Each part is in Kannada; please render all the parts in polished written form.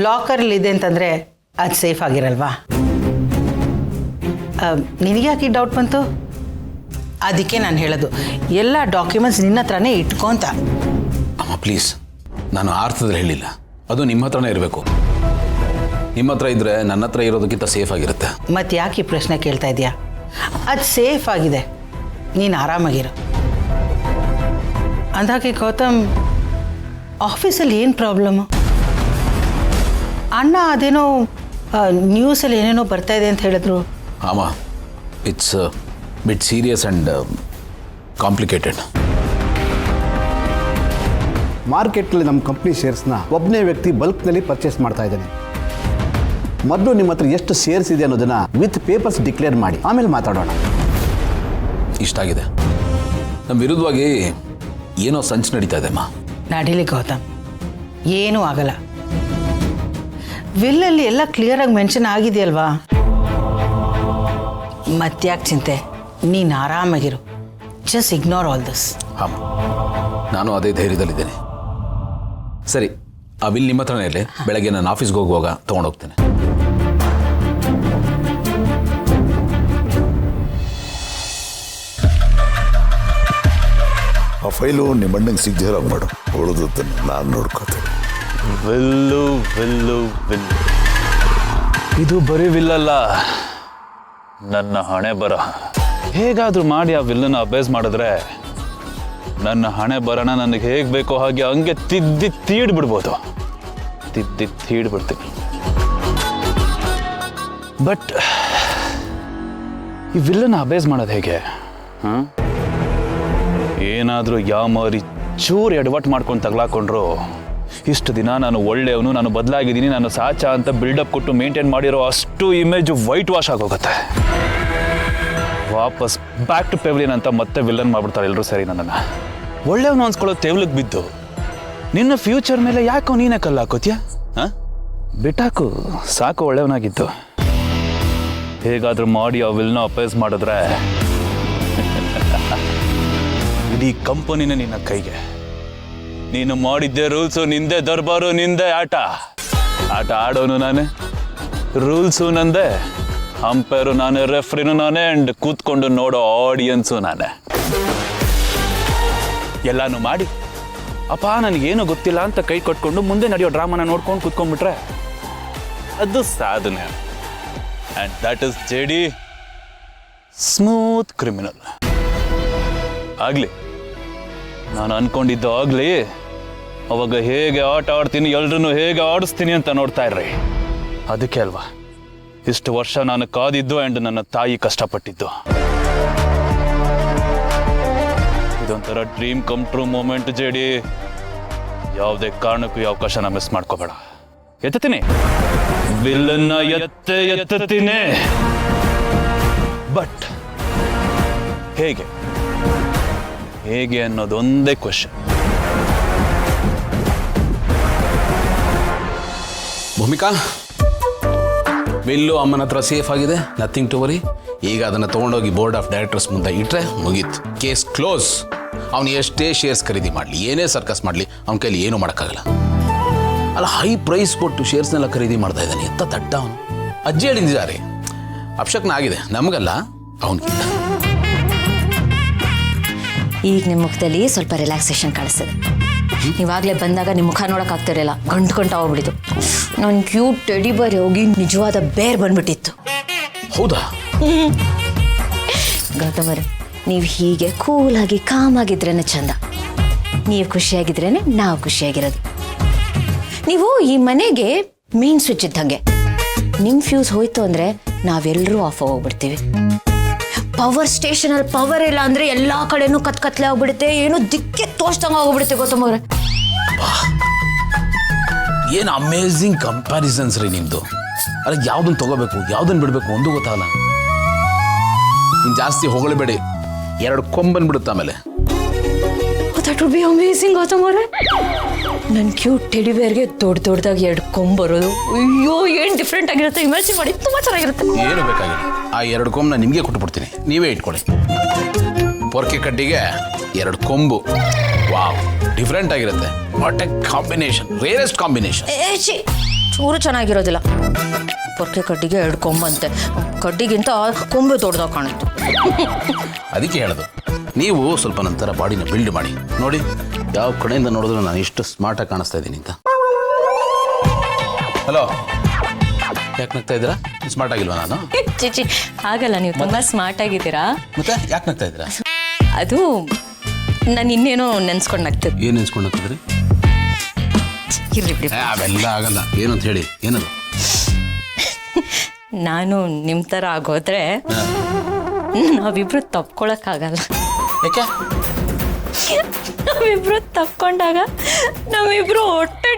ಲಾಕರಲ್ಲಿದೆ ಅಂತಂದರೆ ಅದು ಸೇಫ್ ಆಗಿರಲ್ವಾ? ನಿನಗೆ ಯಾಕೆ ಡೌಟ್ ಬಂತು? ಅದಕ್ಕೆ ನಾನು ಹೇಳೋದು ಎಲ್ಲ ಡಾಕ್ಯುಮೆಂಟ್ಸ್ ನಿನ್ನ ಹತ್ರನೇ ಇಟ್ಕೊ ಅಂತ. ಅಮ್ಮ ಪ್ಲೀಸ್, ನಾನು ಆ ಅರ್ಥದಲ್ಲಿ ಹೇಳಿಲ್ಲ. ಅದು ನಿಮ್ಮ ಹತ್ರನೇ ಇರಬೇಕು. ನಿಮ್ಮ ಹತ್ರ ಇದ್ದರೆ ನನ್ನ ಹತ್ರ ಇರೋದಕ್ಕಿಂತ ಸೇಫ್ ಆಗಿರುತ್ತೆ. ಮತ್ತು ಯಾಕೆ ಈ ಪ್ರಶ್ನೆ ಕೇಳ್ತಾ ಇದೆಯಾ? ಅದು ಸೇಫ್ ಆಗಿದೆ, ನೀನು ಆರಾಮಾಗಿರು. ಅಂದಾಗೆ ಗೌತಮ್, ಆಫೀಸಲ್ಲಿ ಏನು ಪ್ರಾಬ್ಲಮ್ಮು? ಅಣ್ಣ ಅದೇನೋ ನ್ಯೂಸಲ್ಲಿ ಏನೇನೋ ಬರ್ತಾ ಇದೆ ಅಂತ ಹೇಳಿದ್ರು. ಅಮ್ಮ, it's bit serious and complicated. ಮಾರ್ಕೆಟ್ನಲ್ಲಿ ನಮ್ಮ ಕಂಪ್ನಿ ಶೇರ್ಸ್ನ ಒಬ್ಬನೇ ವ್ಯಕ್ತಿ ಬಲ್ಕ್ನಲ್ಲಿ ಪರ್ಚೇಸ್ ಮಾಡ್ತಾ ಇದ್ದಾನೆ. ಮೊದಲು ನಿಮ್ಮ ಹತ್ರ ಎಷ್ಟು ಶೇರ್ಸ್ ಇದೆ ಅನ್ನೋದನ್ನ ವಿತ್ ಪೇಪರ್ಸ್ ಡಿಕ್ಲೇರ್ ಮಾಡಿ, ಆಮೇಲೆ ಮಾತಾಡೋಣ. ಇಷ್ಟಾಗಿದೆ. ನಮ್ಮ ವಿರುದ್ಧವಾಗಿ ಏನೋ ಸಂಚು ನಡೀತಾ ಇದೆ ಅಮ್ಮ. ನಡೀಲಿ ಗೌತಮ್, ಏನೂ ಆಗಲ್ಲ. ವಿಲ್ಲಲ್ಲಿ ಎಲ್ಲ ಕ್ಲಿಯರಾಗಿ ಮೆನ್ಷನ್ ಆಗಿದೆಯಲ್ವಾ? ಮತ್ತ್ಯಾಕೆ ಚಿಂತೆ, ನೀನು ಆರಾಮಾಗಿರು. Just ignore all this. ಹಾಂ, ನಾನು ಅದೇ ಧೈರ್ಯದಲ್ಲಿದ್ದೇನೆ. ಸರಿ, ಆ ವಿಲ್ ನಿಮ್ಮ ಹತ್ರನೇ ಇರಲಿ. ಬೆಳಗ್ಗೆ ನಾನು ಆಫೀಸ್ಗೆ ಹೋಗುವಾಗ ತೊಗೊಂಡೋಗ್ತೇನೆ. ಆ ಫೈಲು ನಿಮ್ಮ ಅಣ್ಣಂಗೆ ಸಿಗ್ದಿರ ಮಾಡು, ಉಳಿದದ್ದನ್ನು ನಾನು ನೋಡ್ಕೋತೇನೆ. ವಿಲ್ಲು ವಿಲ್ಲು ವಿಲ್ಲು, ಇದು ಬರೀ ವಿಲ್ಲಲ್ಲ, ನನ್ನ ಹಣೆ ಬರ. ಹೇಗಾದರೂ ಮಾಡಿ ಆ ವಿಲ್ಲನ್ನು ಅಭ್ಯಾಸ ಮಾಡಿದ್ರೆ ನನ್ನ ಹಣೆ ಬರೋಣ ನನಗೆ ಹೇಗೆ ಬೇಕೋ ಹಾಗೆ ಹಂಗೆ ತಿದ್ದಿ ತೀಡ್ಬಿಡ್ಬೋದು. ತೀಡ್ಬಿಡ್ತೀನಿ. ಬಟ್ ಈ ವಿಲ್ಲನ್ನು ಅಭ್ಯಾಸ ಮಾಡೋದು ಹೇಗೆ? ಏನಾದರೂ ಯಾವ ಮಾರಿ ಚೂರು ಎಡವಟ್ಟು ಮಾಡ್ಕೊಂಡು ತಗ್ಲಾಕೊಂಡ್ರು ಇಷ್ಟು ದಿನ ನಾನು ಒಳ್ಳೆಯವನು, ನಾನು ಬದಲಾಗಿದ್ದೀನಿ, ನಾನು ಸಾಚ ಅಂತ ಬಿಲ್ಡಪ್ ಕೊಟ್ಟು ಮೇಂಟೈನ್ ಮಾಡಿರೋ ಅಷ್ಟು ಇಮೇಜು ವೈಟ್ ವಾಶ್ ಆಗೋಗುತ್ತೆ. ವಾಪಸ್ ಬ್ಯಾಕ್ ಟು ಪೆವ್ಲಿಯನ್ ಅಂತ ಮತ್ತೆ ವಿಲ್ಲನ್ ಮಾಡ್ಬಿಡ್ತಾರೆ ಎಲ್ಲರೂ ಸೇರಿ ನನ್ನನ್ನು. ಒಳ್ಳೆಯವನು ಅನ್ಸ್ಕೊಳ್ಳೋ ತೆವ್ಲಿಗೆ ಬಿದ್ದು ನಿನ್ನ ಫ್ಯೂಚರ್ ಮೇಲೆ ಯಾಕೋ ನೀನೇ ಕಲ್ಲು ಹಾಕೋತ್ಯಾ? ಬಿಟ್ಟಾಕು, ಸಾಕು ಒಳ್ಳೆಯವನಾಗಿದ್ದು. ಹೇಗಾದರೂ ಮಾಡಿ ಆ ವಿಲ್ನ ಅಪೈಸ್ ಮಾಡಿದ್ರೆ ಇಡೀ ಕಂಪನಿನ ನಿನ್ನ ಕೈಗೆ. ನೀನು ಮಾಡಿದ್ದೆ ರೂಲ್ಸು ನಿಂದೆ, ದರ್ಬಾರು ನಿಂದೆ, ಆಟ ಆಡೋನು ನಾನೇ, ರೂಲ್ಸು ನಂದೆ, ಅಂಪೈರು ನಾನೇ, ರೆಫ್ರಿನೂ ನಾನೇ, ಆ್ಯಂಡ್ ಕೂತ್ಕೊಂಡು ನೋಡೋ ಆಡಿಯನ್ಸು ನಾನೇ. ಎಲ್ಲಾನು ಮಾಡಿ ಅಪ್ಪ ನನಗೇನು ಗೊತ್ತಿಲ್ಲ ಅಂತ ಕೈ ಕೊಟ್ಕೊಂಡು ಮುಂದೆ ನಡೆಯೋ ಡ್ರಾಮಾನ ನೋಡ್ಕೊಂಡು ಕೂತ್ಕೊಂಡ್ಬಿಟ್ರೆ ಅದು ಸಾಧನೆ. And that is JD smooth criminal. ಆಗಲಿ, ನಾನು ಅನ್ಕೊಂಡಿದ್ದು ಆಗಲಿ. ಅವಾಗ ಹೇಗೆ ಆಟ ಆಡ್ತೀನಿ, ಎಲ್ರೂ ಹೇಗೆ ಆಡಿಸ್ತೀನಿ ಅಂತ ನೋಡ್ತಾ ಇರ್ರಿ. ಅದಕ್ಕೆ ಅಲ್ವಾ ಇಷ್ಟು ವರ್ಷ ನಾನು ಕಾದಿದ್ದು ಆ್ಯಂಡ್ ನನ್ನ ತಾಯಿ ಕಷ್ಟಪಟ್ಟಿದ್ದು. ಇದೊಂಥರ ಡ್ರೀಮ್ ಕಮ್ ಟ್ರೂ ಮೂಮೆಂಟ್ ಜೆಡಿ. ಯಾವುದೇ ಕಾರಣಕ್ಕೂ ಈ ಅವಕಾಶನ ಮಿಸ್ ಮಾಡ್ಕೋಬೇಡ. ಎತ್ತೀನಿ ವಿಲ್ಲನ್ನ ಎತ್ತತೀನಿ. ಬಟ್ ಹೇಗೆ ಹೇಗೆ ಅನ್ನೋದೊಂದೇ ಕ್ವಶನ್. ಭೂಮಿಕಾ, ವಿಲ್ಲು ಅಮ್ಮನ ಹತ್ರ ಸೇಫ್ ಆಗಿದೆ, ನಥಿಂಗ್ ಟು ವರಿ. ಈಗ ಅದನ್ನು ತೊಗೊಂಡೋಗಿ ಬೋರ್ಡ್ ಆಫ್ ಡೈರೆಕ್ಟರ್ಸ್ ಮುಂದೆ ಇಟ್ಟರೆ ಮುಗೀತು, ಕೇಸ್ ಕ್ಲೋಸ್. ಅವನು ಎಷ್ಟೇ ಶೇರ್ಸ್ ಖರೀದಿ ಮಾಡಲಿ, ಏನೇ ಸರ್ಕಸ್ ಮಾಡಲಿ, ಅವನ ಕೈಲಿ ಏನೂ ಮಾಡೋಕ್ಕಾಗಲ್ಲ. ಅಲ್ಲ, ಹೈ ಪ್ರೈಸ್ ಕೊಟ್ಟು ಶೇರ್ಸ್ನೆಲ್ಲ ಖರೀದಿ ಮಾಡ್ತಾ ಇದ್ದಾನೆ. ಎತ್ತ ತಟ್ಟ ಅವನು. ಅಜ್ಜಿ ಹೇಳಿದ್ದಾರೆ, ಅಪ್ಶಕ್ನ ಆಗಿದೆ, ನಮಗಲ್ಲ ಅವನಿಗಿಲ್ಲ. ಈಗ ನಿಮ್ಮ ಮುಖದಲ್ಲಿ ಸ್ವಲ್ಪ ರಿಲ್ಯಾಕ್ಸೇಷನ್ ಕಾಣಿಸ್ತದೆ. ನೀವಾಗಲೇ ಬಂದಾಗ ನಿಮ್ಮ ಮುಖ ನೋಡೋಕ್ಕಾಗ್ತಿರಲಿಲ್ಲ, ಗಂಟು ಹೋಗ್ಬಿಟ್ಟಿತ್ತು. ನನ್ನ ಕ್ಯೂಟ್ ಟೆಡಿ ಬೇರ್ ಹೋಗಿ ನಿಜವಾದ ಬೇರ್ ಬಂದ್ಬಿಟ್ಟಿತ್ತು. ಹೌದಾ? ಗೌತಮರು, ನೀವು ಹೀಗೆ ಕೂಲಾಗಿ ಕಾಮಾಗಿದ್ರೇನೆ ಚಂದ. ನೀವು ಖುಷಿಯಾಗಿದ್ರೇನೆ ನಾವು ಖುಷಿಯಾಗಿರೋದು. ನೀವು ಈ ಮನೆಗೆ ಮೇನ್ ಸ್ವಿಚ್ ಇದ್ದಂಗೆ. ನಿಮ್ಮ ಫ್ಯೂಸ್ ಹೋಯ್ತು ಅಂದರೆ ನಾವೆಲ್ಲರೂ ಆಫ್ ಹೋಗ್ಬಿಡ್ತೀವಿ. ಪವರ್ ಸ್ಟೇಷನಲ್ಲಿ ಪವರ್ ಇಲ್ಲ ಅಂದರೆ ಎಲ್ಲ ಕಡೆನೂ ಕತ್ಲೆ ಆಗ್ಬಿಡುತ್ತೆ. ಏನೋ ದಿಕ್ಕೆ ತೋಚ್ದಂಗೆ ಹೋಗ್ಬಿಡುತ್ತೆ. ಗೌತಮವ್ರೆ, ಏನು ಅಮೇಝಿಂಗ್ ಕಂಪ್ಯಾರಿಸನ್ಸ್ ರೀ ನಿಮ್ಮದು. ಅಲ್ಲ, ಯಾವುದನ್ನು ತಗೋಬೇಕು, ಯಾವುದನ್ನು ಬಿಡಬೇಕು ಒಂದು ಗೊತ್ತಾಗಲ್ಲ. ನೀನು ಜಾಸ್ತಿ ಹೊಗಳಬೇಡಿ, 2 ಕೊಂಬಂದ್ಬಿಡುತ್ತೆ ಆಮೇಲೆ. ದಟ್ ವುಡ್ ಬಿ ಅಮೇಝಿಂಗ್ ಗೌತಮವ್ರೆ. ನನ್ನ ಕ್ಯೂಟ್ ಟೆಡಿ ಬೇರ್ಗೆ ದೊಡ್ಡದಾಗಿ 2 ಕೊಂಬರೋದು, ಅಯ್ಯೋ ಏನು ಡಿಫ್ರೆಂಟ್ ಆಗಿರುತ್ತೆ. ಇಮ್ಯಾಜಿನ್ ಮಾಡಿ, ತುಂಬ ಚೆನ್ನಾಗಿರುತ್ತೆ. ಏನು ಬೇಕಾಗಿಲ್ಲ, ಆ 2 ಕೊಂಬನ್ನ ನಿಮಗೆ ಕೊಟ್ಬಿಡ್ತೀನಿ, ನೀವೇ ಇಟ್ಕೊಳ್ಳಿ. ಪೊರ್ಕೆ ಕಡ್ಡಿಗೆ 2 ಕೊಂಬು. ವಾವ್, ಡಿಫ್ರೆಂಟ್ ಆಗಿರುತ್ತೆ. What A combination, rarest combination. ಚೂರು ಚೆನ್ನಾಗಿರೋದಿಲ್ಲ. ಪೊರ್ಕೆ ಕಡ್ಡಿಗೆ 2 ಕೊಂಬಂತೆ, ಕಡ್ಡಿಗಿಂತ ಕೊಂಬೆ ದೊಡ್ಡದಾಗ ಕಾಣುತ್ತೆ. ಅದಕ್ಕೆ ಹೇಳೋದು, ನೀವು ಸ್ವಲ್ಪ ನಂತರ ಬಾಡಿನ ಬಿಲ್ಡ್ ಮಾಡಿ ನೋಡಿ, ಯಾವ ಕಡೆಯಿಂದ ನೋಡಿದ್ರು ನಾನು ಇಷ್ಟು ಸ್ಮಾರ್ಟಾಗಿ ಕಾಣಿಸ್ತಾ ಇದ್ದೀನಿ ಅಂತ. ಹಲೋ, ಯಾಕೆ ನಗ್ತಾ ಇದ್ದೀರಾ? ಸ್ಮಾರ್ಟ್ ಆಗಿಲ್ವಾ ನಾನು? ಚಿಚಿ ಹಾಗಲ್ಲ, ನೀವು ತುಂಬಾ ಸ್ಮಾರ್ಟ್ ಆಗಿದ್ದೀರಾ. ಮತ್ತೆ ಯಾಕೆ ನಗ್ತಾ ಇದ್ದೀರಾ? ಅದು ನಾನು ಇನ್ನೇನೋ ನೆನ್ಸ್ಕೊಂಡು ನಗ್ತದೆ. ಏನು ನೆನ್ಸ್ಕೊಂಡು ನಗ್ತಿದ್ರಿ? ಇರ್ಲಿ ಬಿಡಿ. ಅವೆಲ್ಲ ಆಗಲ್ಲ. ಏನಂತ ಹೇಳಿ, ಏನದು? ನಾನು ನಿಮ್ಮ ಥರ ಆಗೋದ್ರೆ ನಾವಿಬ್ರು ತಪ್ಕೊಳಕ್ಕಾಗಲ್ಲ. ಯಾಕೆ? ನಾವಿಬ್ರು ತಪ್ಕೊಂಡಾಗ ನಾವಿಬ್ರು ಹೊಟ್ಟೆ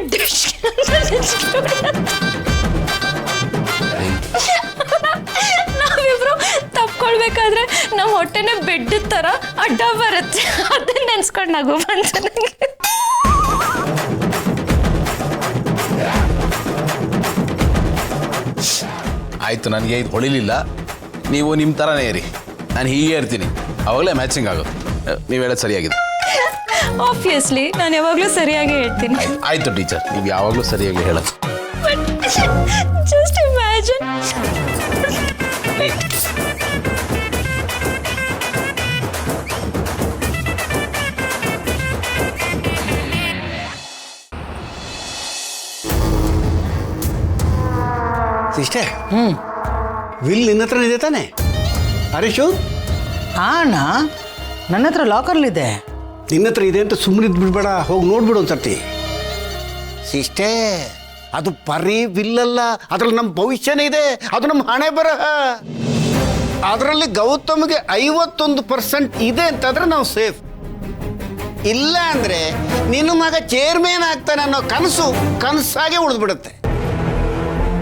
ನಾವಿಬ್ರು ತಪ್ಕೊಳ್ಬೇಕಾದ್ರೆ ನಮ್ಮ ಹೊಟ್ಟೆನೇ ಬೆಡ್ ಥರ ಅಡ್ಡ ಬರುತ್ತೆ. ಅದನ್ನ ನೆನ್ಸ್ಕೊಂಡು ನಗು ಬಂತು ನನಗೆ. ಆಯಿತು, ನನಗೆ ಇದು ಹೊಳಿಲಿಲ್ಲ. ನೀವು ನಿಮ್ಮ ಥರನೇ ಇರಿ, ನಾನು ಹೀಗೆ ಇರ್ತೀನಿ, ಆವಾಗಲೇ ಮ್ಯಾಚಿಂಗ್ ಆಗೋದು. ನೀವು ಹೇಳೋದು ಸರಿಯಾಗಿದೆ. ಆಬ್ವಿಯಸ್ಲಿ ನಾನು ಯಾವಾಗಲೂ ಸರಿಯಾಗಿ ಹೇಳ್ತೀನಿ. ಆಯಿತು ಟೀಚರ್, ನೀವು ಯಾವಾಗಲೂ ಸರಿಯಾಗಿ ಹೇಳೋದು. Just imagine. ಸಿಸ್ಟರ್, ವಿಲ್ ನಿನ್ನ ಹತ್ರ ಇದೆ ತಾನೆ? ಹರೀಶು, ಅಣ್ಣ ನನ್ನ ಹತ್ರ ಲಾಕರ್ಲಿದೆ. ನಿನ್ನ ಹತ್ರ ಇದೆ ಅಂತ ಸುಮ್ಮನೆ ಬಿಡ್ಬೇಡ, ಹೋಗಿ ನೋಡ್ಬಿಡು ಒಂದ್ಸರ್ತಿ. ಸಿಸ್ಟರ್, ಅದು ಬರೀ ವಿಲ್ಲಲ್ಲ, ಅದ್ರಲ್ಲಿ ನಮ್ಮ ಭವಿಷ್ಯನೇ ಇದೆ. ಅದು ನಮ್ಮ ಹಣೆ ಬರಹ. ಅದರಲ್ಲಿ ಗೌತಮ್ಗೆ 51% ಇದೆ ಅಂತಂದ್ರೆ ನಾವು ಸೇಫ್. ಇಲ್ಲ ಅಂದ್ರೆ ನಿನ್ನ ಮಗ ಚೇರ್ಮನ್ ಆಗ್ತಾನೆ ಅನ್ನೋ ಕನಸಾಗೆ ಉಳಿದ್ಬಿಡುತ್ತೆ.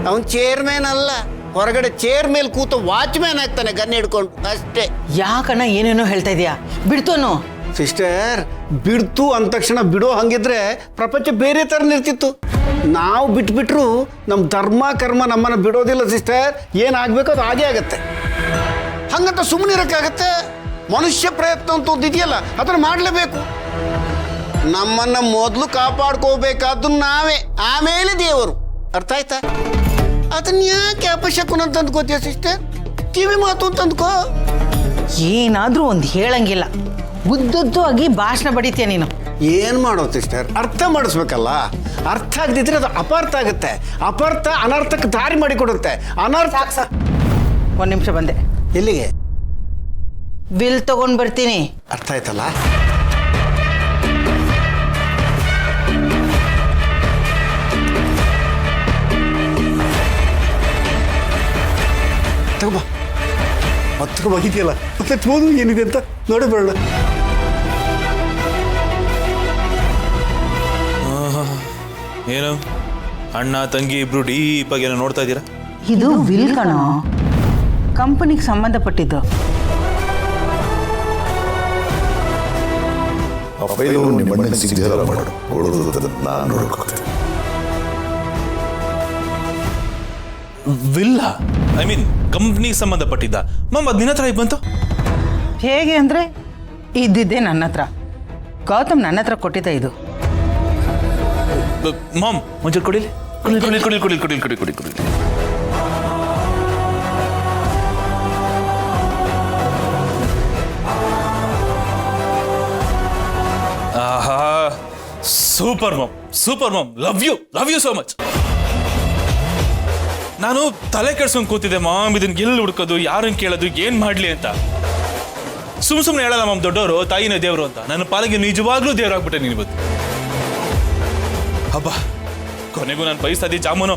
ಅವನು ಚೇರ್ಮನ್ ಅಲ್ಲ, ಹೊರಗಡೆ ಚೇರ್ ಮೇಲೆ ಕೂತು ವಾಚ್ಮ್ಯಾನ್ ಆಗ್ತಾನೆ ಗನ್ ಹಿಡ್ಕೊಂಡು ಅಷ್ಟೇ. ಯಾಕಣ್ಣ ಏನೇನೋ ಹೇಳ್ತಾ ಇದೀಯಾ? ಬಿಡ್ತೋನು. ಸಿಸ್ಟರ್, ಬಿಡ್ತು ಅಂದ ತಕ್ಷಣ ಬಿಡೋ ಹಂಗಿದ್ರೆ ಪ್ರಪಂಚ ಬೇರೆ ಥರ ನಿರ್ತಿತ್ತು. ನಾವು ಬಿಟ್ಬಿಟ್ರು ನಮ್ಮ ಧರ್ಮ ಕರ್ಮ ನಮ್ಮನ್ನು ಬಿಡೋದಿಲ್ಲ ಸಿಸ್ಟರ್. ಏನಾಗಬೇಕು ಅದು ಹಾಗೇ ಆಗತ್ತೆ. ಹಂಗಂತ ಸುಮ್ಮನೆ ಇರೋಕ್ಕಾಗತ್ತೆ? ಮನುಷ್ಯ ಪ್ರಯತ್ನ ಅಂತ ಇದೆಯಲ್ಲ, ಅದನ್ನು ಮಾಡಲೇಬೇಕು. ನಮ್ಮನ್ನು ಮೊದಲು ಕಾಪಾಡ್ಕೋಬೇಕಾದ್ದು ನಾವೇ, ಆಮೇಲೆ ದೇವರು. ಅರ್ಥ ಆಯ್ತಾ? ಅದನ್ನ ಯಾಕೆ ಅಪಶಕುನ ಅಂತ ಅಂದ್ಕೋತೀಯ ಸಿಸ್ಟರ್? ಕಿವಿ ಮಾತು ಅಂತ ಅಂದ್ಕೋ. ಏನಾದ್ರೂ ಒಂದು ಹೇಳಂಗಿಲ್ಲ, ಉದ್ದದ್ದು ಆಗಿ ಭಾಷಣ ಬಡಿತೀಯ ನೀನು. ಏನು ಮಾಡೋದು ಸಿಸ್ಟರ್? ಅರ್ಥ ಮಾಡಿಸ್ಬೇಕಲ್ಲ. ಅರ್ಥ ಆಗದಿದ್ರೆ ಅದು ಅಪಾರ್ಥ ಆಗುತ್ತೆ. ಅಪಾರ್ಥ ಅನರ್ಥಕ್ಕೆ ದಾರಿ ಮಾಡಿಕೊಡುತ್ತೆ. ಅನರ್ಥ. ಒಂದು ನಿಮಿಷ ಬಂದೆ. ಎಲ್ಲಿಗೆ? ಬಿಲ್ ತಗೊಂಡು ಬರ್ತೀನಿ. ಅರ್ಥ ಆಯ್ತಲ್ಲ? ತಗೋಬಾ. ಹತ್ರ ಹೋಗಿದೆಯಲ್ಲ, ಮತ್ತೆ ಓದು ಏನಿದೆ ಅಂತ ನೋಡಿ ಬರೋಣ. ಏನು ಅಣ್ಣ ತಂಗಿ ಇಬ್ರು ಡೀಪಾಗಿ ಏನೋ ನೋಡ್ತಾ ಇದ್ದೀರಾ? ಇದು ಬಿಲ್ ಕಣೋ, ಕಂಪನಿಗೆ ಸಂಬಂಧಪಟ್ಟಿದ್ದು. ಆ ಫೈಲು ನಿಮ್ಮ ಅಣ್ಣನಿಗೆ ಸಿಗ್ದಿರ ಮಾಡು, ಉಳಿದದನ್ನು ನಾನು ನೋಡ್ಕೋತೀನಿ. ವಿಲ್ಲ, ಐ ಮೀನ್ ಕಂಪ್ನಿಗೆ ಸಂಬಂಧಪಟ್ಟಿದ್ದ. ಮಮ್ಮ ಅದು ನಿನ್ನ ಹತ್ರ ಹೇಗೆ ಬಂತು? ಹೇಗೆ ಅಂದರೆ ಇದ್ದಿದ್ದೆ ನನ್ನ ಹತ್ರ. ಗೌತಮ್ ನನ್ನ ಹತ್ರ ಕೊಟ್ಟಿದ್ದ ಇದು. ಮಾಮ್ ಒಂಚೂರು ಕೊಡಿಲಿ. ಕುಡಿಲಿ ಕುಡಿಲಿ ಕುಡಿಲಿ ಕುಡಿಲಿ ಕುಡಿಲಿ ಕುಡಿಲಿ ಕುಡಿಲಿ. ಆಹಾ, super mom, super mom. Love you so much. ನಾನು ತಲೆ ಕೆಡ್ಸ್ಕೊಂಡು ಕೂತಿದ್ದೆ ಮಾಮ್, ಇದನ್ನ ಎಲ್ಲಿ ಹುಡ್ಕೋದು, ಯಾರನ್ನು ಕೇಳೋದು, ಏನ್ ಮಾಡ್ಲಿ ಅಂತ. ಸುಮ್ಮನೆ ಹೇಳಲ್ಲ ಮಾಮ್, ದೊಡ್ಡವರು ತಾಯಿನ ದೇವರು ಅಂತ. ನನ್ನ ಪಾಲಿಗೆ ನಿಜವಾಗ್ಲೂ ದೇವರಾಗ್ಬಿಟ್ಟೆ ನೀನು ಇವತ್ತು. ಹಬ್ಬ, ಕೊನೆಗೂ ನನ್ನ ಪೈಸಾದಿ ಜಾಮೂನು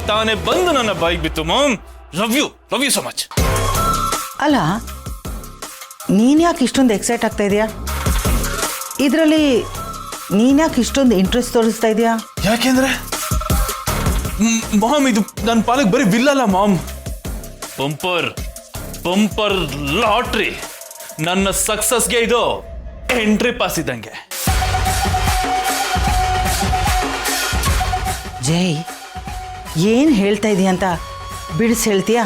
ತಾನೇ ಬಂದು ನನ್ನ ಬಾಯಿಗೆ ಬಿತ್ತು mom. Love you so much. ಅಲ್ಲ, ನೀನು ಯಾಕೆ ಇಷ್ಟೊಂದು ಎಕ್ಸೈಟ್ ಆಗ್ತಾ ಇದೆಯಾ? ಇದರಲ್ಲಿ ನೀನು ಯಾಕೆ ಇಷ್ಟೊಂದು ಇಂಟ್ರೆಸ್ಟ್ ತೋರಿಸ್ತಾ ಇದೆಯಾ? ಯಾಕೆಂದ್ರೆ ಮಾಮ್, ಇದು ನನ್ನ ಪಾಲಿಗೆ ಬರೀ ವಿಲ್ಲಲ್ಲ ಮಾಮ್, ಬಂಪರ್ ಲಾಟ್ರಿ. ನನ್ನ ಸಕ್ಸಸ್ಗೆ ಇದು ಎಂಟ್ರಿ ಪಾಸ್ ಇದ್ದಂಗೆ. ಜೈ, ಏನು ಹೇಳ್ತಾ ಇದೀಯ ಅಂತ ಬಿಡಿಸಿ ಹೇಳ್ತೀಯಾ?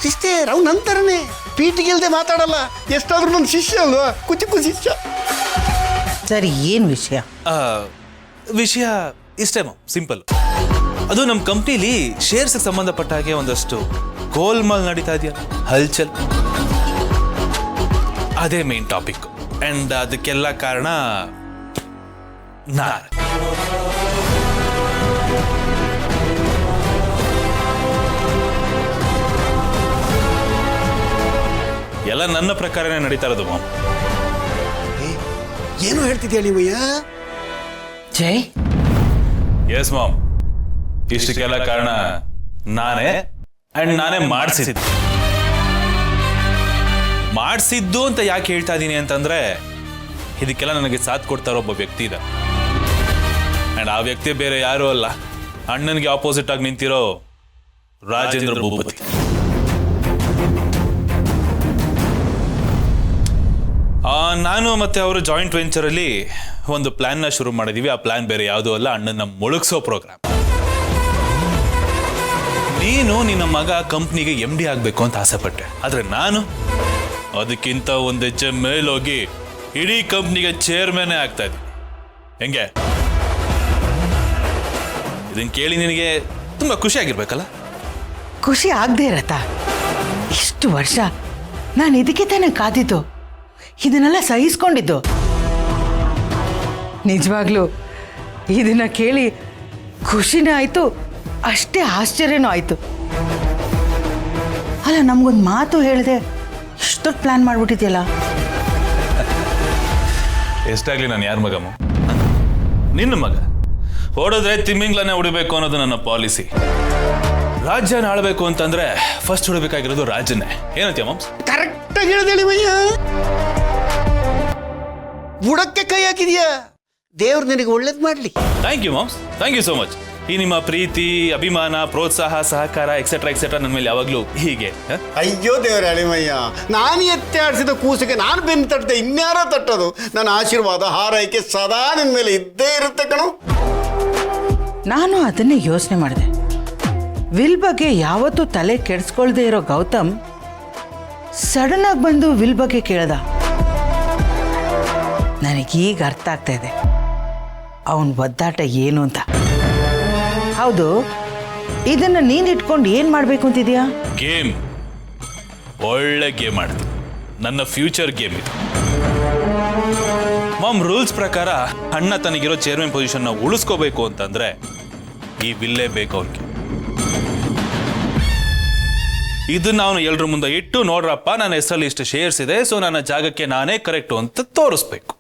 ಸಿಸ್ಟರ್, ಅವ್ನು ನಂತರನೇ ಪೀಟಿಗಿಲ್ದೆ ಮಾತಾಡಲ್ಲ. ಎಷ್ಟಾದ್ರೂ ನನ್ನ ಶಿಷ್ಯ ಅಲ್ವಾ, ಕುಚಿಕು ಶಿಷ್ಯ. ಸರಿ, ಏನು ವಿಷಯ? ವಿಷಯ ಇಷ್ಟೇ ಮಾಮ್, ಸಿಂಪಲ್. ಅದು ನಮ್ಮ ಕಂಪ್ನಿಲಿ ಶೇರ್ಸ್ಗೆ ಸಂಬಂಧಪಟ್ಟ ಹಾಗೆ ಒಂದಷ್ಟು ಗೋಲ್ಮಾಲ್ ನಡೀತಾ ಇದೆಯಲ್ಲ, ಹಲ್ಚಲ್. ಅದೇ ಮೇನ್ ಟಾಪಿಕ್. ಅಂಡ್ ಅದಕ್ಕೆಲ್ಲ ಕಾರಣ ನಾನು. ಎಲ್ಲ ನನ್ನ ಪ್ರಕಾರನೇ ನಡೀತಾ ಇರೋದು ಮಾಮ್. ಏನು ಹೇಳ್ತಿದ್ಯಾ ನೀವಯ್ಯ? ಜೈ, ಎಸ್ ಮಾಮ್, ಇಷ್ಟಕ್ಕೆಲ್ಲ ಕಾರಣ ನಾನೇ. ಅಂಡ್ ನಾನೇ ಮಾಡಿಸಿದ್ದು ಅಂತ ಯಾಕೆ ಹೇಳ್ತಾ ಇದ್ದೀನಿ ಅಂತಂದ್ರೆ, ಇದಕ್ಕೆಲ್ಲ ನನಗೆ ಸಾಥ್ ಕೊಡ್ತಾ ಇರೋ ಒಬ್ಬ ವ್ಯಕ್ತಿ ಇದೆ. ಅಂಡ್ ಆ ವ್ಯಕ್ತಿ ಬೇರೆ ಯಾರು ಅಲ್ಲ, ಅಣ್ಣನಿಗೆ ಆಪೋಸಿಟ್ ಆಗಿ ನಿಂತಿರೋ ರಾಜೇಂದ್ರ ಭೂಪತಿ. ನಾನು ಮತ್ತೆ ಅವರು ಜಾಯಿಂಟ್ ವೆಂಚರ್ ಅಲ್ಲಿ ಒಂದು ಪ್ಲಾನ್ ನ ಶುರು ಮಾಡಿದೀವಿ. ಆ ಪ್ಲಾನ್ ಬೇರೆ ಯಾವುದೂ ಅಲ್ಲ, ಅಣ್ಣನ ಮುಳುಗಿಸೋ ಪ್ರೋಗ್ರಾಮ್. ನೀನು ನಿನ್ನ ಮಗ ಕಂಪ್ನಿಗೆ MD ಆಗ್ಬೇಕು ಅಂತ ಆಸೆ ಪಟ್ಟೆ, ಆದ್ರೆ ನಾನು ಅದಕ್ಕಿಂತ ಒಂದು ಹೆಜ್ಜೆ ಮೇಲೋಗಿ ಇಡೀ ಕಂಪ್ನಿಗೆ ಚೇರ್ಮನ್ ಆಗ್ತಾ ಇದ್ದೆ. ಹೆಂಗೆ? ಇದನ್ನ ಕೇಳಿ ನಿನಗೆ ತುಂಬಾ ಖುಷಿ ಆಗಿರ್ಬೇಕಲ್ಲ? ಖುಷಿ ಆಗದೆ ಇರತ್ತಾ? ಇಷ್ಟು ವರ್ಷ ನಾನು ಇದಕ್ಕೆ ತಾನೇ ಕಾದಿದ್ದು, ಇದನ್ನೆಲ್ಲ ಸಹಿಸ್ಕೊಂಡಿದ್ದು. ನಿಜವಾಗ್ಲೂ ಇದನ್ನ ಕೇಳಿ ಖುಷಿನೂ ಆಯ್ತು, ಅಷ್ಟೇ ಆಶ್ಚರ್ಯನೂ ಆಯ್ತು. ಅಲ್ಲ, ನಮ್ಗೊಂದು ಮಾತು ಹೇಳಿದೆ ಇಷ್ಟೊತ್ತು ಪ್ಲಾನ್ ಮಾಡ್ಬಿಟ್ಟಿದ್ಯಲ್ಲ. ಎಷ್ಟಾಗ್ಲಿ ನಾನು ಯಾರ ಮಗಮ್ಮ? ನಿನ್ನ ಮಗ. ಹೊಡೆದ್ರೆ ತಿಮ್ಮಿಂಗ್ಲನ್ನೇ ಹೊಡಿಬೇಕು ಅನ್ನೋದು ನನ್ನ ಪಾಲಿಸಿ. ರಾಜ್ಯನ ಆಳ್ಬೇಕು ಅಂತಂದ್ರೆ ಫಸ್ಟ್ ಹೊಡಬೇಕಾಗಿರೋದು ರಾಜ್ಯನೇ. ಏನಂತೀಯ ಮಾಮ್ಸ್? ಕರೆಕ್ಟಾಗಿ ಹೇಳ್ದೇಳಿ ಮಯ್ಯ. ಬುಡಕ್ಕೆ ಕೈ ಹಾಕಿದ್ಯಾ. ದೇವ್ರು ನಿನಗೆ ಒಳ್ಳೇದು ಮಾಡ್ಲಿ. Thank you moms, thank you so much. ಈ ನಿಮ್ಮ ಪ್ರೀತಿ, ಅಭಿಮಾನ, ಪ್ರೋತ್ಸಾಹ, ಸಹಕಾರ ಎಕ್ಸೆಟ್ರಾ ನನ್ನ ಮೇಲೆ ಯಾವಾಗ್ಲೂ ಹೀಗೆ. ಅಯ್ಯೋ ದೇವ್ರ ಅಳಿಮಯ್ಯ, ನಾನು ಎತ್ತೆ ಆಡಿಸಿದ ಕೂಸಿಗೆ ನಾನು ಬೆನ್ನು ತಟ್ಟದೆ ಇನ್ಯಾರ ತಟ್ಟೋದು? ನನ್ನ ಆಶೀರ್ವಾದ ಹಾರೈಕೆ ಸದಾ ನಿನ್ನ ಮೇಲೆ ಇದ್ದೇ ಇರುತ್ತೆ ಕಣೋ. ನಾನು ಅದನ್ನೇ ಯೋಚನೆ ಮಾಡಿದೆ. ವಿಲ್ ಬಗ್ಗೆ ಯಾವತ್ತೂ ತಲೆ ಕೆಡಿಸ್ಕೊಳ್ದೇ ಇರೋ ಗೌತಮ್ ಸಡನ್ ಆಗಿ ಬಂದು ವಿಲ್ ಬಗ್ಗೆ ಕೇಳ್ದ. ನನಗೀಗ ಅರ್ಥ ಆಗ್ತಾ ಇದೆ ಅವನ ಒದ್ದಾಟ ಏನು ಅಂತ. ಹೌದು, ಇದನ್ನ ನೀನ್ ಇಟ್ಕೊಂಡು ಏನ್ ಮಾಡ್ಬೇಕು ಅಂತಿದ್ಯಾ? ಗೇಮ್, ಒಳ್ಳೆ ಗೇಮ್ ಆಡ್ತೀನಿ. ನನ್ನ ಫ್ಯೂಚರ್ ಗೇಮ್ ಇದು ಮಾಮ್. ರೂಲ್ಸ್ ಪ್ರಕಾರ ಅಣ್ಣ ತನಗಿರೋ ಚೇರ್ಮನ್ ಪೊಸಿಷನ್ ನ ಉಳಿಸ್ಕೋಬೇಕು ಅಂತಂದ್ರೆ ಈ ವಿಲ್ಲೇ ಬೇಕು ಅವನಿಗೆ. ಇದನ್ನ ಅವನು ಎಲ್ರ ಮುಂದೆ ಇಟ್ಟು, ನೋಡ್ರಪ್ಪ ನನ್ನ ಹೆಸರಲ್ಲಿ ಇಷ್ಟು ಶೇರ್ಸ್ ಇದೆ, ಸೊ ನನ್ನ ಜಾಗಕ್ಕೆ ನಾನೇ ಕರೆಕ್ಟು ಅಂತ ತೋರಿಸ್ಬೇಕು.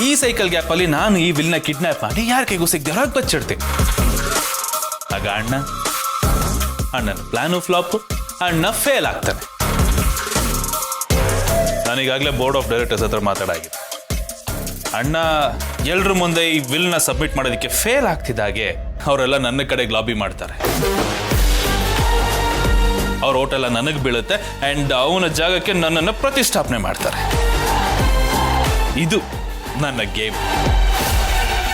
ಈ ಸೈಕಲ್ ಗ್ಯಾಪ್ ಅಲ್ಲಿ ನಾನು ಈ ವಿಲ್ನ ಕಿಡ್ನಾಪ್ ಮಾಡಿ ಯಾರ ಕೈಗೂ ಸಿಗದೆ ಹೊರಗೆ ಬಚ್ಚಿಡ್ತೀನಿ. ಆಗ ಅಣ್ಣನ ಪ್ಲಾನು ಫ್ಲಾಪ್, ಅಣ್ಣ ಫೇಲ್ ಆಗ್ತಾನೆ. ನಾನೀಗಾಗಲೇ ಬೋರ್ಡ್ ಆಫ್ ಡೈರೆಕ್ಟರ್ಸ್ ಹತ್ರ ಮಾತಾಡಾಗಿದೆ. ಅಣ್ಣ ಎಲ್ರ ಮುಂದೆ ಈ ವಿಲ್ನ ಸಬ್ಮಿಟ್ ಮಾಡೋದಕ್ಕೆ ಫೇಲ್ ಆಗ್ತಿದ್ದಾಗೆ ಅವರೆಲ್ಲ ನನ್ನ ಕಡೆಗೆ ಲಾಬಿ ಮಾಡ್ತಾರೆ. ಅವ್ರ ಓಟೆಲ್ಲ ನನಗೆ ಬೀಳುತ್ತೆ ಅಂಡ್ ಅವನ ಜಾಗಕ್ಕೆ ನನ್ನನ್ನು ಪ್ರತಿಷ್ಠಾಪನೆ ಮಾಡ್ತಾರೆ. ಇದು ನನ್ನ ಗೇಮ್.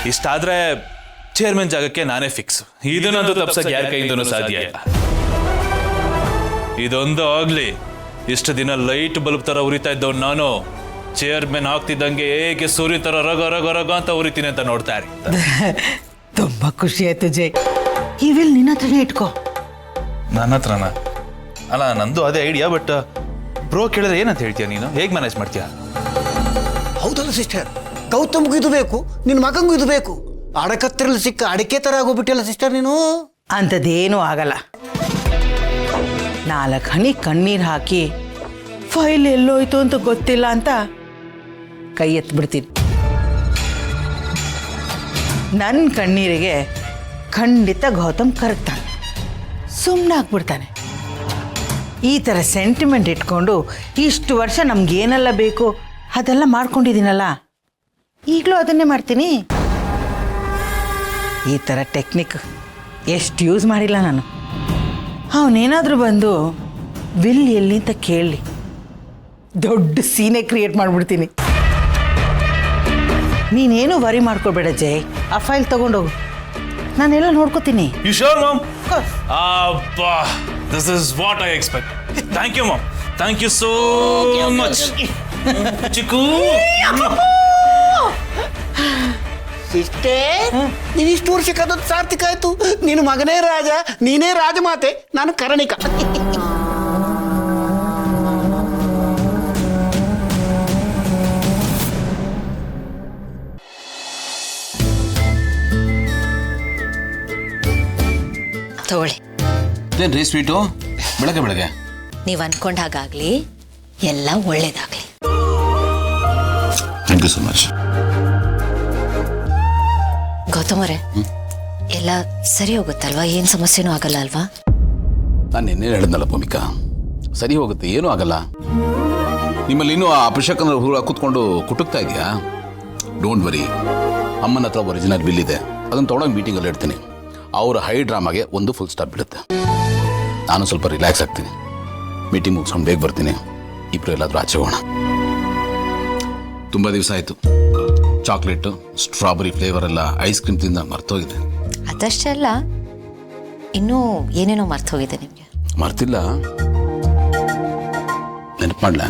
ಇಷ್ಟಾದ್ರೆ ಚೇರ್ಮನ್ ಜಾಗಕ್ಕೆ ನಾನೇ ಫಿಕ್ಸ್. ಇದನ್ನಂತೂ ತಪ್ಸಕ್ಕೆ ಯಾರ ಕೈಯಿಂದನೂ ಸಾಧ್ಯ ಇಲ್ಲ. ಇದೊಂದು ಆಗ್ಲಿ, ಇಷ್ಟು ದಿನ ಲೈಟ್ ಬಲ್ಬ್ ತರ ಉರಿತಾ ಇದ್ದವ್ ನಾನು ಚೇರ್ಮನ್ ಆಗ್ತಿದ್ದಂಗೆ ಏಕೆ ಸೂರ್ಯ ತರ ರಗ ರಗ ರಗ ಅಂತ ಉರಿತೀನಿ ಅಂತ ನೋಡ್ತಾ ಇರಿ. ತುಂಬಾ ಖುಷಿ ಆಯ್ತು ಜೈ. ಈ ವಿಲ್ ನಿನ್ನ ಹತ್ರನೇ ಇಟ್ಕೋ. ನನ್ನ ಹತ್ರನ? ಅಲ್ಲ, ನಂದು ಅದೇ ಐಡಿಯಾ. ಬಟ್ ಬ್ರೋ ಕೇಳಿದ್ರೆ ಏನಂತ ಹೇಳ್ತೀಯ ನೀನು? ಹೇಗೆ ಮ್ಯಾನೇಜ್ ಮಾಡ್ತೀಯ? ಹೌದಲ್ಲ ಸಿಸ್ಟರ್, ಗೌತಮ್ಗೂ ಇದು ಬೇಕು, ನಿನ್ನ ಮಗಂಗೂ ಇದು ಬೇಕು. ಅಡಕತ್ತರಲ್ಲಿ ಸಿಕ್ಕ ಅಡಿಕೆ ತರ ಆಗೋಗ್ಬಿಟ್ಟಿಲ್ಲ ಸಿಸ್ಟರ್ ನೀನು. ಅಂಥದ್ದೇನೂ ಆಗಲ್ಲ. 4 ಹನಿ ಕಣ್ಣೀರು ಹಾಕಿ ಫೈಲ್ ಎಲ್ಲೋಯ್ತು ಅಂತ ಗೊತ್ತಿಲ್ಲ ಅಂತ ಕೈ ಎತ್ಬಿಡ್ತೀನಿ. ನನ್ನ ಕಣ್ಣೀರಿಗೆ ಖಂಡಿತ ಗೌತಮ್ ಕರಗ್ತಾನೆ, ಸುಮ್ಮನಾಗ್ಬಿಡ್ತಾನೆ. ಈ ಥರ ಸೆಂಟಿಮೆಂಟ್ ಇಟ್ಕೊಂಡು ಇಷ್ಟು ವರ್ಷ ನಮ್ಗೇನೆಲ್ಲ ಬೇಕು ಅದೆಲ್ಲ ಮಾಡ್ಕೊಂಡಿದ್ದೀನಲ್ಲ, ಈಗಲೂ ಅದನ್ನೇ ಮಾಡ್ತೀನಿ. ಈ ಥರ ಟೆಕ್ನಿಕ್ ಎಷ್ಟು ಯೂಸ್ ಮಾಡಿಲ್ಲ ನಾನು. ಅವನೇನಾದರೂ ಬಂದು ವಿಲ್ ಎಲ್ಲಿ ಅಂತ ಕೇಳಲಿ, ದೊಡ್ಡ ಸೀನೆ ಕ್ರಿಯೇಟ್ ಮಾಡಿಬಿಡ್ತೀನಿ. ನೀನೇನು ವರಿ ಮಾಡ್ಕೊಬೇಡ ಜೈ, ಆ ಫೈಲ್ ತಗೊಂಡೋಗು, ನಾನೆಲ್ಲ ನೋಡ್ಕೋತೀನಿ. You sure mom? ಅಬ್ಬಾ, this is what I expect. Thank you mom, thank you so much. Chikku sister ನೀನು ಇಷ್ಟು ವರ್ಷಕ್ಕಾದದ್ದು ಸಾರ್ಥಕ ಆಯ್ತು. ನಿನ್ನ ಮಗನೇ ರಾಜ, ನೀನೇ ರಾಜಮಾತೆ, ನಾನು ಕರ್ಣಿಕ. ತಗೊಳ್ಳಿ. ಇದೇನು ರೀ ಸ್ವೀಟು ಬೆಳಗ್ಗೆ ಬೆಳಗ್ಗೆ? ನೀವು ಅನ್ಕೊಂಡ ಹಾಗಾಗ್ಲಿ, ಎಲ್ಲ ಒಳ್ಳೇದಾಗ್ಲಿ. Thank you so much. Gautam ಅವರೇ, ಎಲ್ಲ ಸರಿ ಹೋಗುತ್ತಲ್ವಾ? ಏನು ಸಮಸ್ಯೆನೂ ಆಗಲ್ಲ ಅಲ್ವಾ? ನಾನು ನಿನ್ನೆ ಹೇಳಿದ್ನಲ್ಲ ಭೂಮಿಕಾ, ಸರಿ ಹೋಗುತ್ತೆ, ಏನೂ ಆಗಲ್ಲ. ನಿಮ್ಮಲ್ಲಿ ಇನ್ನೂ ಆ ಅಪಶಕನ ಹುಳ ಕೂತ್ಕೊಂಡು ಕುಟುಕ್ತಾ ಇದೆಯಾ? ಡೋಂಟ್ ವರಿ, ಅಮ್ಮನ ಹತ್ರ ಒರಿಜಿನಲ್ ಬಿಲ್ ಇದೆ, ಅದನ್ನು ತೊಗೊಂಡೋಗಿ ಮೀಟಿಂಗಲ್ಲಿ ಇಡ್ತೀನಿ. ಅವರ ಹೈ ಡ್ರಾಮಾಗೆ ಒಂದು ಫುಲ್ ಸ್ಟಾಪ್ ಬಿಡುತ್ತೆ. ನಾನು ಸ್ವಲ್ಪ ರಿಲ್ಯಾಕ್ಸ್ ಆಗ್ತೀನಿ. ಮೀಟಿಂಗ್ ಮುಗಿಸ್ಕೊಂಡು ಬೇಗ ಬರ್ತೀನಿ. ಇಬ್ಬರು ಎಲ್ಲಾದರೂ ಆಚೆ ಹೋಗೋಣ. ತುಂಬ ದಿವಸ ಆಯಿತು ಚಾಕ್ಲೇಟು ಸ್ಟ್ರಾಬೆರಿ ಫ್ಲೇವರ್ ಎಲ್ಲ ಐಸ್ ಕ್ರೀಮ್ ತಿಂದ ಮರ್ತೋಗಿದೆ. ಅದಷ್ಟೇ ಅಲ್ಲ, ಇನ್ನೂ ಏನೇನೋ ಮರ್ತು ಹೋಗಿದೆ ನಿಮಗೆ. ಮರ್ತಿಲ್ಲ, ನೆನಪು ಮಾಡ್ಲ?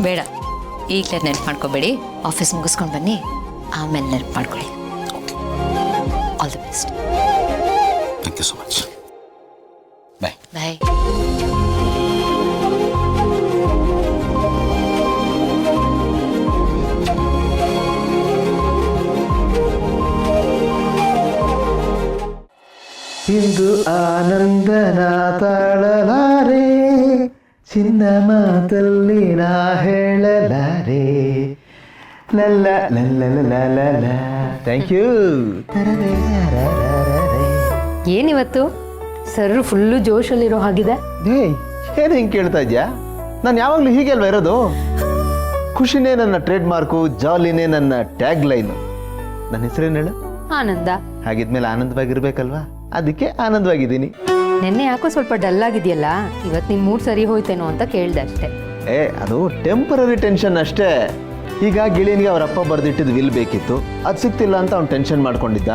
ಬೇಡ, ಈಗಲೇ ನೆನಪು ಮಾಡ್ಕೋಬೇಡಿ. ಆಫೀಸ್ ಮುಗಿಸ್ಕೊಂಡು ಬನ್ನಿ, ಆಮೇಲೆ ನೆನಪು ಮಾಡ್ಕೊಳ್ಳಿ. All the best. Thank you so much. Bye. Bye. ಇಂದು ಆನಂದನ ತಾಳಲಾರೆ, ಚಿನ್ನ ಮಾತಲ್ಲಿ ನಾ ಹೇಳಲಾರೆ. ಲಲ್ಲ ಲಲ್ಲ ಲಲ್ಲ. Thank you. ಏನಿವತ್ತು ಸರ್ ಫುಲ್ಲು ಜೋಶಲ್ಲಿರೋ ಹಾಗಿದೆ? ಏಯ್, ಏನು ಹಿಂಗೆ ಕೇಳ್ತಾ ಇದ್ಯಾ? ನಾನು ಯಾವಾಗಲೂ ಹೀಗೆ ಅಲ್ವಾ ಇರೋದು. ಖುಷಿನೇ ನನ್ನ ಟ್ರೇಡ್ ಮಾರ್ಕು, ಜಾಲಿನೇ ನನ್ನ ಟ್ಯಾಗ್ ಲೈನು. ನನ್ನ ಹೆಸರೇನು ಹೇಳು? ಆನಂದ. ಹಾಗಿದ್ಮೇಲೆ ಆನಂದವಾಗಿರ್ಬೇಕಲ್ವಾ, ಅದಕ್ಕೆ ಆನಂದವಾಗಿದ್ದೀನಿ. ನೆನ್ನೆ ಯಾಕೋ ಸ್ವಲ್ಪ ಡಲ್ ಆಗಿದೆಯಲ್ಲ, ಇವತ್ತು ನಿಮ್ಮ ಮೂಡ್ ಸರಿ ಹೋಯ್ತೇನೋ ಅಂತ ಕೇಳ್ದೆ ಅಷ್ಟೇ. ಅದು ಟೆಂಪರರಿ ಟೆನ್ಷನ್ ಅಷ್ಟೇ. ಈಗ ಗಿಳಿಯನಿಗೆ ಅವರಪ್ಪ ಬರೆದಿಟ್ಟಿದ್ದು ವಿಲ್ ಬೇಕಿತ್ತು, ಅದು ಸಿಕ್ತಿಲ್ಲ ಅಂತ ಅವ್ನು ಟೆನ್ಷನ್ ಮಾಡ್ಕೊಂಡಿದ್ದ.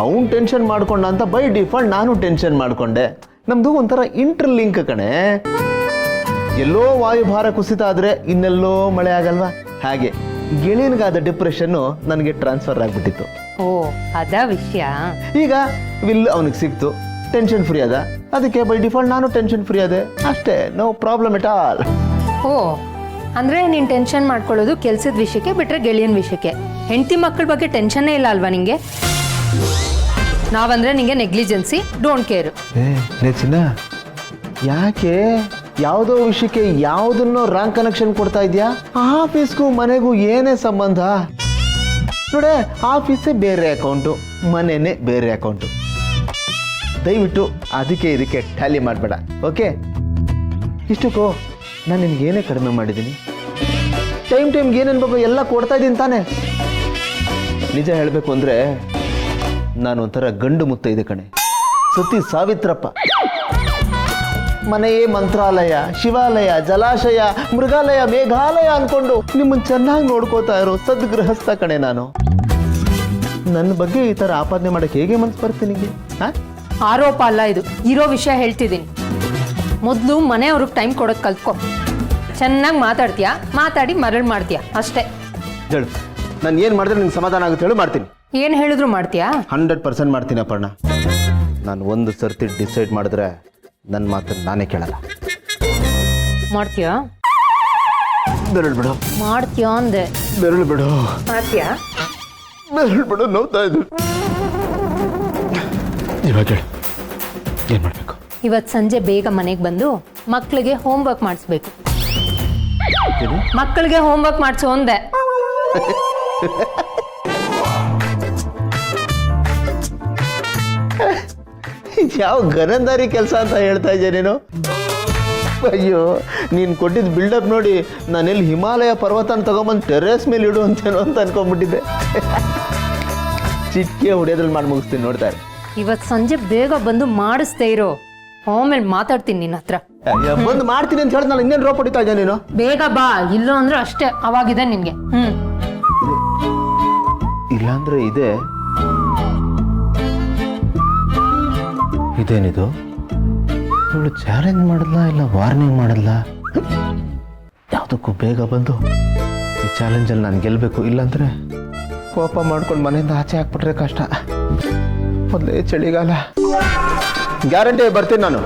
ಅವ್ನು ಟೆನ್ಷನ್ ಮಾಡ್ಕೊಂಡ ಅಂತ ಬೈ ಡಿಫಾಲ್ಟ್ ನಾನು ಟೆನ್ಷನ್ ಮಾಡ್ಕೊಂಡೆ. ನಮ್ದು ಒಂಥರ ಇಂಟರ್ ಲಿಂಕ್ ಕಣೆ. ಎಲ್ಲೋ ವಾಯುಭಾರ ಕುಸಿತ ಆದರೆ ಇನ್ನೆಲ್ಲೋ ಮಳೆ ಆಗಲ್ವಾ, ಹಾಗೆ ಗೆಳೆಯನಿಗಾದ ಡಿಪ್ರೆಷನ್ನು ನನಗೆ ಟ್ರಾನ್ಸ್ಫರ್ ಆಗಿಬಿಟ್ಟಿತ್ತು. ಓ, ಅದಾ ವಿಷಯ. ಈಗ ವಿಲ್ ಅವನಿಗೆ ಸಿಕ್ತು, ಟೆನ್ಷನ್ ಫ್ರೀ ಅದ, ಅದಕ್ಕೆ ಬೈ ಡಿಫಾಲ್ಟ್ ನಾನು ಟೆನ್ಷನ್ ಫ್ರೀ ಅದೇ ಅಷ್ಟೇ. No problem at all. ಓ, ಅಂದರೆ ನೀನು ಟೆನ್ಷನ್ ಮಾಡ್ಕೊಳ್ಳೋದು ಕೆಲಸದ ವಿಷಯಕ್ಕೆ ಬಿಟ್ಟರೆ ಗೆಳೆಯನ ವಿಷಯಕ್ಕೆ. ಹೆಂಡತಿ ಮಕ್ಕಳ ಬಗ್ಗೆ ಟೆನ್ಷನ್ನೇ ಇಲ್ಲ ಅಲ್ವಾ ನಿಂಗೆ? ನಾವಂದ್ರೆ ನಿಂಗೆ ನೆಗ್ಲಿಜೆನ್ಸಿ, ಡೋಂಟ್ ಕೇರ್. ಚಿನ್ನ, ಯಾಕೆ ಯಾವುದೋ ವಿಷಯಕ್ಕೆ ಯಾವುದನ್ನೋ ರಾಂಗ್ ಕನೆಕ್ಷನ್ ಕೊಡ್ತಾ ಇದೆಯಾ? ಆಫೀಸ್ಗೂ ಮನೆಗೂ ಏನೇ ಸಂಬಂಧ? ನೋಡೆ, ಆಫೀಸೇ ಬೇರೆ ಅಕೌಂಟು, ಮನೆಯೇ ಬೇರೆ ಅಕೌಂಟು. ದಯವಿಟ್ಟು ಅದಕ್ಕೆ ಇದಕ್ಕೆ ಟ್ಯಾಲಿ ಮಾಡಬೇಡ, ಓಕೆ? ಇಷ್ಟಕ್ಕೂ ನಾನು ನಿನ್ಗೇನೇ ಕಡಿಮೆ ಮಾಡಿದ್ದೀನಿ? ಟೈಮ್ಗೆ ಏನೇನು ಬೇಕು ಎಲ್ಲ ಕೊಡ್ತಾ ಇದ್ದೀನಿ ತಾನೆ? ನಿಜ ಹೇಳಬೇಕು ಅಂದರೆ ನಾನೊಂಥರ ಗಂಡು ಮುತ್ತೈದೆ ಕಣೆ, ಸತಿ ಸಾವಿತ್ರಪ್ಪ. ಮನೆಯೇ ಮಂತ್ರಾಲಯ, ಶಿವಾಲಯ, ಜಲಾಶಯ, ಮೃಗಾಲಯ, ಮೇಘಾಲಯ ಅನ್ಕೊಂಡು ನಿಮ್ಮನ್ನು ಚೆನ್ನಾಗಿ ನೋಡ್ಕೋತಾ ಇರೋ ಸದ್ಗೃಹಸ್ಥ ಕಣೆ ನಾನು. ನನ್ನ ಬಗ್ಗೆ ಈ ಥರ ಆಪಾದನೆ ಮಾಡಕ್ಕೆ ಹೇಗೆ ಮನ್ಸು ಬರ್ತೀನಿ ನಿಮಗೆ? ಆರೋಪ ಅಲ್ಲ ಇದು, ಇರೋ ವಿಷಯ ಹೇಳ್ತಿದ್ದೀನಿ. ಮೊದಲು ಮನೆಯವ್ರಿಗೆ ಟೈಮ್ ಕೊಡೋದು ಕಲ್ತ್ಕೊ. ಚೆನ್ನಾಗಿ ಮಾತಾಡ್ತೀಯಾ, ಮಾತಾಡಿ ಮರಳು ಮಾಡ್ತೀಯಾ ಅಷ್ಟೇ. ಹೇಳು, ನಾನು ಏನು ಮಾಡಿದ್ರೆ ನಿಂಗೆ ಸಮಾಧಾನ ಆಗುತ್ತೆ ಹೇಳು, ಮಾಡ್ತೀನಿ. ಏನು ಹೇಳಿದ್ರು ಮಾಡ್ತೀಯಾ? 100% ಮಾಡ್ತೀನಿ ಅಪರ್ಣ. ನಾನು ಒಂದು ಸರ್ತಿ ಡಿಸೈಡ್ ಮಾಡಿದ್ರೆ ನನ್ನ ಮಾತನ್ನು ನಾನೇ ಕೇಳಲ್ಲ. ಮಾಡ್ತೀಯಾ? ಬೆರಳು ಬಿಡು. ಮಾಡ್ತೀಯಾ ಅಂದೆ. ಬೆರಳು ಬಿಡು. ಮಾಡ್ತೀಯಾ? ಬೆರಳು ಬಿಡು, ನೋವ್ತಾ ಇದ್ದು. ಇವಾಗ ಹೇಳು, ಏನು ಮಾಡಬೇಕು? ಇವತ್ತು ಸಂಜೆ ಬೇಗ ಮನೆಗೆ ಬಂದು ಮಕ್ಕಳಿಗೆ ಹೋಮ್ವರ್ಕ್ ಮಾಡಿಸ್ಬೇಕು. ಮಕ್ಕಳಿಗೆ ಹೋಮ್ವರ್ಕ್ ಮಾಡಿಸು ಅಂದೆ. ಯಾವ ಗನಂದಾರಿ ಕೆಲಸ ಅಂತ ಹೇಳ್ತಾ ಇದ್ದೆ ನೀನು? ಅಯ್ಯೋ, ನೀನು ಕೊಟ್ಟಿದ್ದು ಬಿಲ್ಡಪ್ ನೋಡಿ ನಾನೆಲ್ಲಿ ಹಿಮಾಲಯ ಪರ್ವತನ ತಗೊಂಬಂದು ಟೆರೇಸ್ ಮೇಲೆ ಇಡು ಅಂತೇನೋ ಅಂತ ಅನ್ಕೊಂಡ್ಬಿಟ್ಟಿದ್ದೆ. ಚಿಟ್ಕೆ ಹೊಡೆಯೋದ್ರಲ್ಲಿ ಮಾಡಿ ಮುಗಿಸ್ತೀನಿ, ನೋಡ್ತಾರೆ. ಇವತ್ತು ಸಂಜೆ ಬೇಗ ಬಂದು ಮಾಡಿಸ್ದೇ ಇರೋ, ಆಮೇಲೆ ಮಾತಾಡ್ತೀನಿ ನಿನ್ನ ಹತ್ರ. ಬಂದು ಮಾಡ್ತೀನಿ ಅಂತ ಹೇಳಿದ್ನಲ್ಲ, ಇನ್ನೇನು ರೋಪ್ ಹೊಡಿತಾ ಇದ್ದೆ ನೀನು? ಬೇಗ ಬಾ, ಇಲ್ಲ ಅಂದ್ರೆ ಅಷ್ಟೇ ಅವಾಗಿದೆ ನಿನ್ಗೆ. ಇಲ್ಲಾಂದ್ರೆ ಇದೆ. ಇದೇನಿದು? ಇವಳು ಚಾಲೆಂಜ್ ಮಾಡಲ್ಲ ಇಲ್ಲ ವಾರ್ನಿಂಗ್ ಮಾಡಲ್ಲ, ಯಾವುದಕ್ಕೂ ಬೇಗ ಬಂದು ಈ ಚಾಲೆಂಜಲ್ಲಿ ನಾನು ಗೆಲ್ಲಬೇಕು, ಇಲ್ಲಾಂದರೆ ಕೋಪ ಮಾಡ್ಕೊಂಡು ಮನೆಯಿಂದ ಆಚೆ ಹಾಕ್ಬಿಟ್ರೆ ಕಷ್ಟ. ಮೊದಲೇ ಚಳಿಗಾಲ. ಗ್ಯಾರಂಟಿ ಬರ್ತೀನಿ ನಾನು.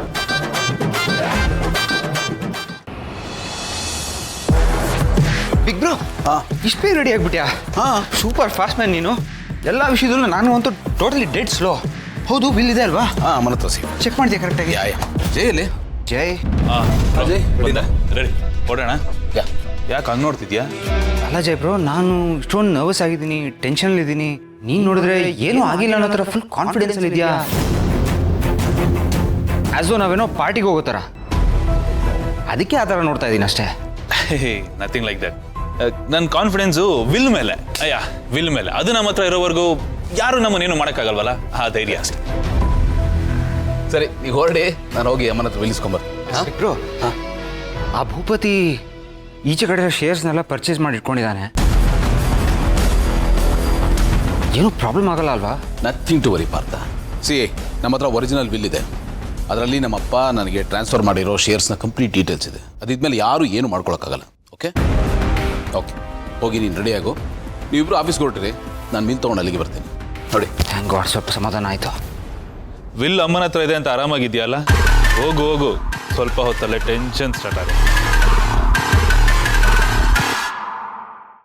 ಬಿಗ್ ಬ್ರೋ, ಇಷ್ಟು ಬೇಗ ರೆಡಿ ಆಗ್ಬಿಟ್ಯಾ? ಸೂಪರ್ ಫಾಸ್ಟ್ ಮ್ಯಾನ್ ನೀನು. ಎಲ್ಲ ವಿಷಯದಲ್ಲೂ ನಾನು ಅಂತೂ ಟೋಟಲಿ ಡೆಡ್ ಸ್ಲೋ. ಹೌದು, ಬಿಲ್ ಇದೆ ಅಲ್ವಾ? ಮನೆ ಹತ್ರ ಸಿಗು. ಚೆಕ್ ಮಾಡ್ತೀಯ ಕರೆಕ್ಟಾಗಿ? ಜೈಲಿ ಜೈ. ಅಜಯ್ ರೆಡಿ ಹೊಡೋಣ. ಯಾಕೆ ಹಂಗೆ ನೋಡ್ತಿದ್ಯಾ? ಅಲ್ಲ ಜೈ ಬ್ರೋ, ನಾನು ಇಷ್ಟೊಂದು ನರ್ವಸ್ ಆಗಿದ್ದೀನಿ, ಟೆನ್ಷನಲ್ಲಿದ್ದೀನಿ. ನೀನು ನೋಡಿದ್ರೆ ಏನೂ ಆಗಿಲ್ಲ ಅನ್ನೋ ಥರ ಫುಲ್ ಕಾನ್ಫಿಡೆನ್ಸಲ್ಲಿ ಇದೆಯಾ. ಆ್ಯಸೋ ನಾವೇನೋ ಪಾರ್ಟಿಗೆ ಹೋಗೋ ಥರ. ಅದಕ್ಕೆ ಆ ಥರ ನೋಡ್ತಾ ಇದ್ದೀನಿ ಅಷ್ಟೇ. Nothing like that. ನನ್ನ ಕಾನ್ಫಿಡೆನ್ಸು ವಿಲ್ ಮೇಲೆ. ವಿಲ್ ಮೇಲೆ. ಅದು ನಮ್ಮ ಹತ್ರ ಇರೋವರೆಗೂ ಯಾರು ನಮ್ಮನ್ನೇನು ಮಾಡೋಕ್ಕಾಗಲ್ವಲ್ಲ, ಆ ಧೈರ್ಯ ಅಷ್ಟೇ. ಸರಿ, ಈಗ ಹೊರಡಿ, ನಾನು ಹೋಗಿ ಅಮ್ಮನ ಹತ್ರ ವಿಲಿಸ್ಕೊಂಬರ್. ಬ್ರೋ, ಆ ಭೂಪತಿ ಈಚೆ ಕಡೆ ಶೇರ್ಸ್ನೆಲ್ಲ ಪರ್ಚೇಸ್ ಮಾಡಿ ಇಟ್ಕೊಂಡಿದ್ದಾನೆ. ಏನೂ ಪ್ರಾಬ್ಲಮ್ ಆಗಲ್ಲ ಅಲ್ವಾ? Nothing to worry Partha. ನಮ್ಮ ಹತ್ರ ಒರಿಜಿನಲ್ ವಿಲ್ ಇದೆ. ಅದರಲ್ಲಿ ನಮ್ಮಪ್ಪ ನನಗೆ ಟ್ರಾನ್ಸ್ಫರ್ ಮಾಡಿರೋ ಶೇರ್ಸ್ನ ಕಂಪ್ಲೀಟ್ ಡೀಟೇಲ್ಸ್ ಇದೆ. ಅದಿದ್ಮೇಲೆ ಯಾರು ಏನು ಮಾಡ್ಕೊಳಕ್ಕಾಗಲ್ಲ. ಓಕೆ ಓಕೆ, ಹೋಗಿ ನೀನು ರೆಡಿ ಆಗು. ನೀವಿಬ್ರು ಆಫೀಸ್ಗೆ ಹೊರಟ್ರಿ, ನಾನು ವಿಲ್ ತೊಗೊಂಡು ಅಲ್ಲಿಗೆ ಬರ್ತೀನಿ. ನೋಡಿ, ಥ್ಯಾಂಕ್ ಗಾಡ್, ಸ್ವಲ್ಪ ಸಮಾಧಾನ ಆಯಿತು. ವಿಲ್ ಅಮ್ಮನ ಹತ್ರ ಇದೆ ಅಂತ ಆರಾಮಾಗಿದೆಯಲ್ಲ? ಹೋಗು ಹೋಗು, ಸ್ವಲ್ಪ ಹೊತ್ತಲ್ಲೇ ಟೆನ್ಷನ್ ಸ್ಟಾರ್ಟ್ ಆಗುತ್ತೆ.